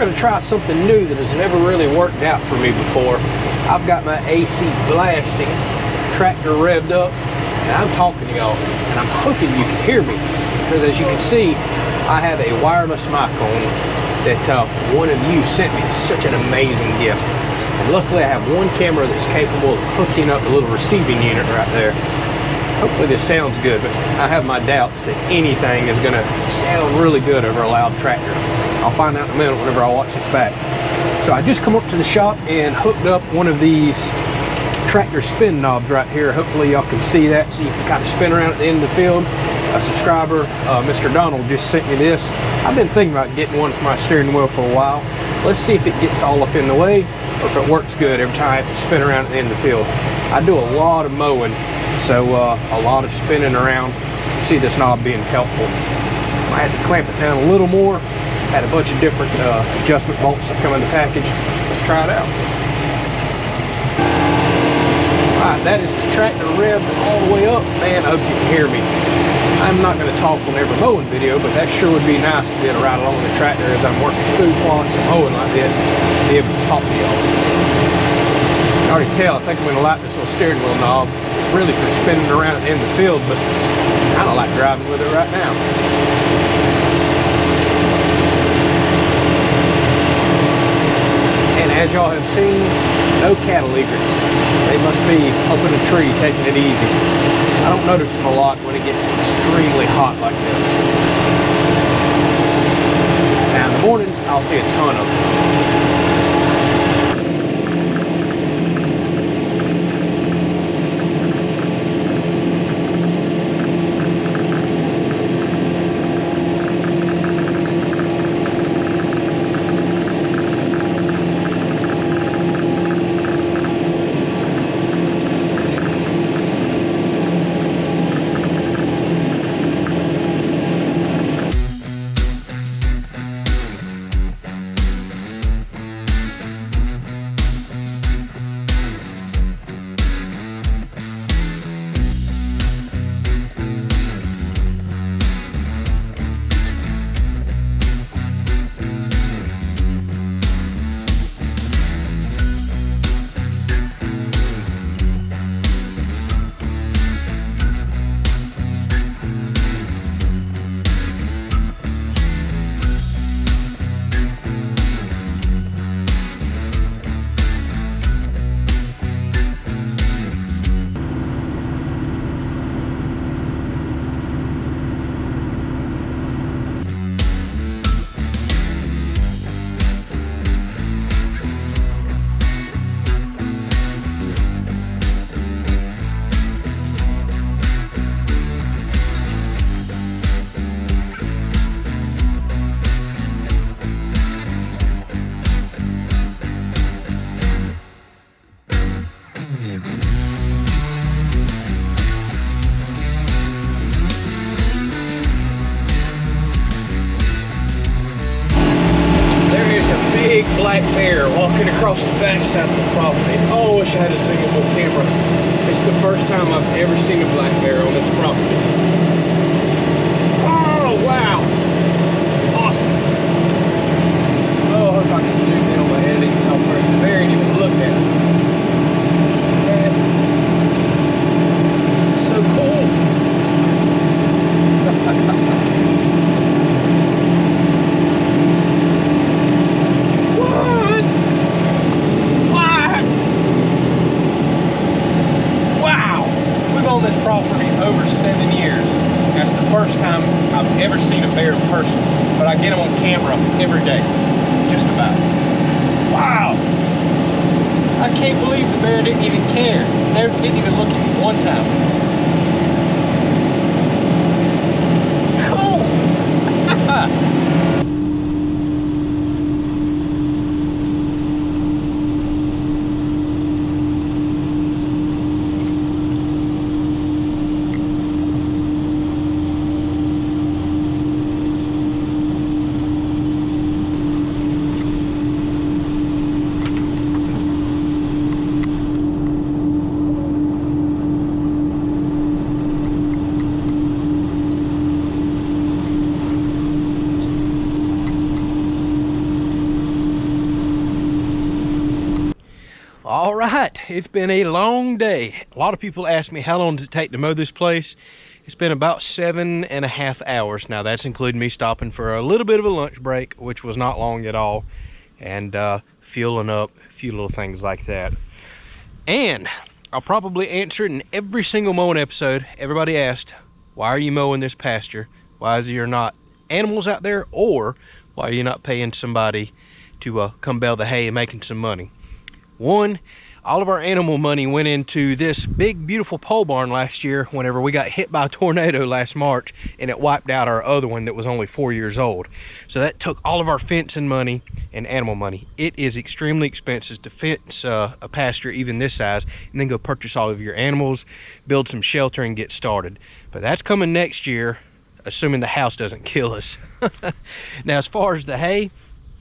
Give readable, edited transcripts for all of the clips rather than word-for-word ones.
going to try something new that has never really worked out for me before. I've got my AC blasting, tractor revved up, and I'm talking to y'all, and I'm hoping you can hear me, because as you can see, I have a wireless mic on that one of you sent me. Such an amazing gift. And luckily I have one camera that's capable of hooking up the little receiving unit right there. Hopefully this sounds good, but I have my doubts that anything is going to sound really good over a loud tractor. I'll find out in a minute whenever I watch this back. So I just come up to the shop and hooked up one of these tractor spin knobs right here. Hopefully y'all can see that, so you can kind of spin around at the end of the field. A subscriber, Mr. Donald, just sent me this. I've been thinking about getting one for my steering wheel for a while. Let's see if it gets all up in the way. or if it works good every time I have to spin around at the end of the field. I do a lot of mowing, so a lot of spinning around. See this knob being helpful. I had to clamp it down a little more. Had a bunch of different adjustment bolts that come in the package. Let's try it out. Alright, that is the tractor revved all the way up. Man, I hope you can hear me. I'm not going to talk on every mowing video, but that sure would be nice to be able to ride along the tractor as I'm working food plots and mowing like this, be able to talk to y'all. You can already tell, I think I'm going to like this little steering wheel knob. It's really for spinning around at the end of the field, but I kind of like driving with it right now. And as y'all have seen, no cattle egrets. They must be up in a tree taking it easy. I don't notice them a lot when it gets extremely hot like this. Now in the mornings, I'll see a ton of them. Black bear walking across the backside of the property. Oh, I wish I had a zoomable camera. It's the first time I've ever seen a black bear on this property. Oh, wow. Awesome. Oh, I hope I can zoom in on my editing software. The bear ain't even looked at it. So cool. Over 7 years. That's the first time I've ever seen a bear in person, but I get them on camera every day, just about. Wow! I can't believe the bear didn't even care. They didn't even look at me one time. Cool! All right, it's been a long day. A lot of people ask me how long does it take to mow this place. It's been about 7.5 hours. Now that's including me stopping for a little bit of a lunch break, which was not long at all, and fueling up, a few little things like that. And I'll probably answer it in every single mowing episode. Everybody asked, why are you mowing this pasture? Why is there not animals out there? Or why are you not paying somebody to come bale the hay and making some money? One, All of our animal money went into this big, beautiful pole barn last year whenever we got hit by a tornado last March, and it wiped out our other one that was only 4 years old. So that took all of our fencing money and animal money. It is extremely expensive to fence a pasture even this size and then go purchase all of your animals, build some shelter, and get started. But that's coming next year, assuming the house doesn't kill us. Now, as far as the hay,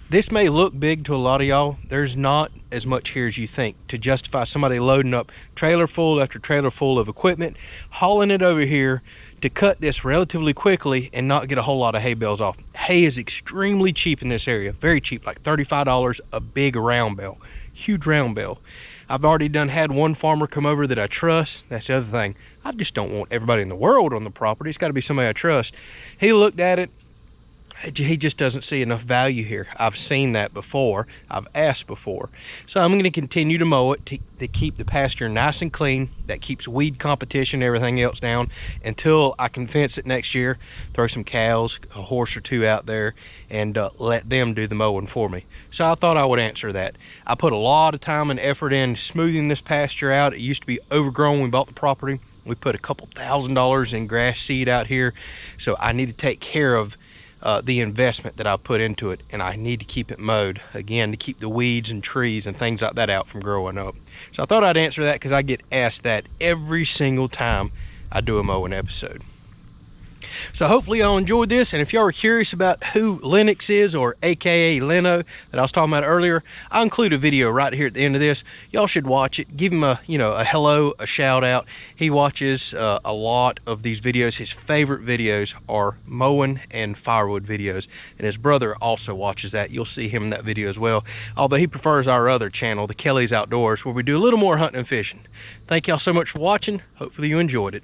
this may look big to a lot of y'all. There's not as much here as you think to justify somebody loading up trailer full after trailer full of equipment, hauling it over here to cut this relatively quickly and not get a whole lot of hay bales off. Hay is extremely cheap in this area, very cheap, like $35 a big round bale, huge round bale. I've already had one farmer come over that I trust. That's the other thing. I just don't want everybody in the world on the property. It's got to be somebody I trust. He looked at it. He just doesn't see enough value here. I've seen that before. I've asked before. So I'm going to continue to mow it to keep the pasture nice and clean. That keeps weed competition, everything else down, until I can fence it next year, throw some cows, a horse or two out there, and let them do the mowing for me. So I thought I would answer that. I put a lot of time and effort in smoothing this pasture out. It used to be overgrown when we bought the property. We put a couple $1,000s in grass seed out here. So I need to take care of the investment that I put into it, and I need to keep it mowed again to keep the weeds and trees and things like that out from growing up. So I thought I'd answer that because I get asked that every single time I do a mowing episode. So hopefully y'all enjoyed this, and if y'all are curious about who Lennox is, or aka Leno, that I was talking about earlier, I'll include a video right here at the end of this. Y'all should watch it. Give him a hello, a shout out. He watches a lot of these videos. His favorite videos are mowing and firewood videos, and his brother also watches that. You'll see him in that video as well, although he prefers our other channel, the Kelley's Outdoors, where we do a little more hunting and fishing. Thank y'all so much for watching. Hopefully you enjoyed it.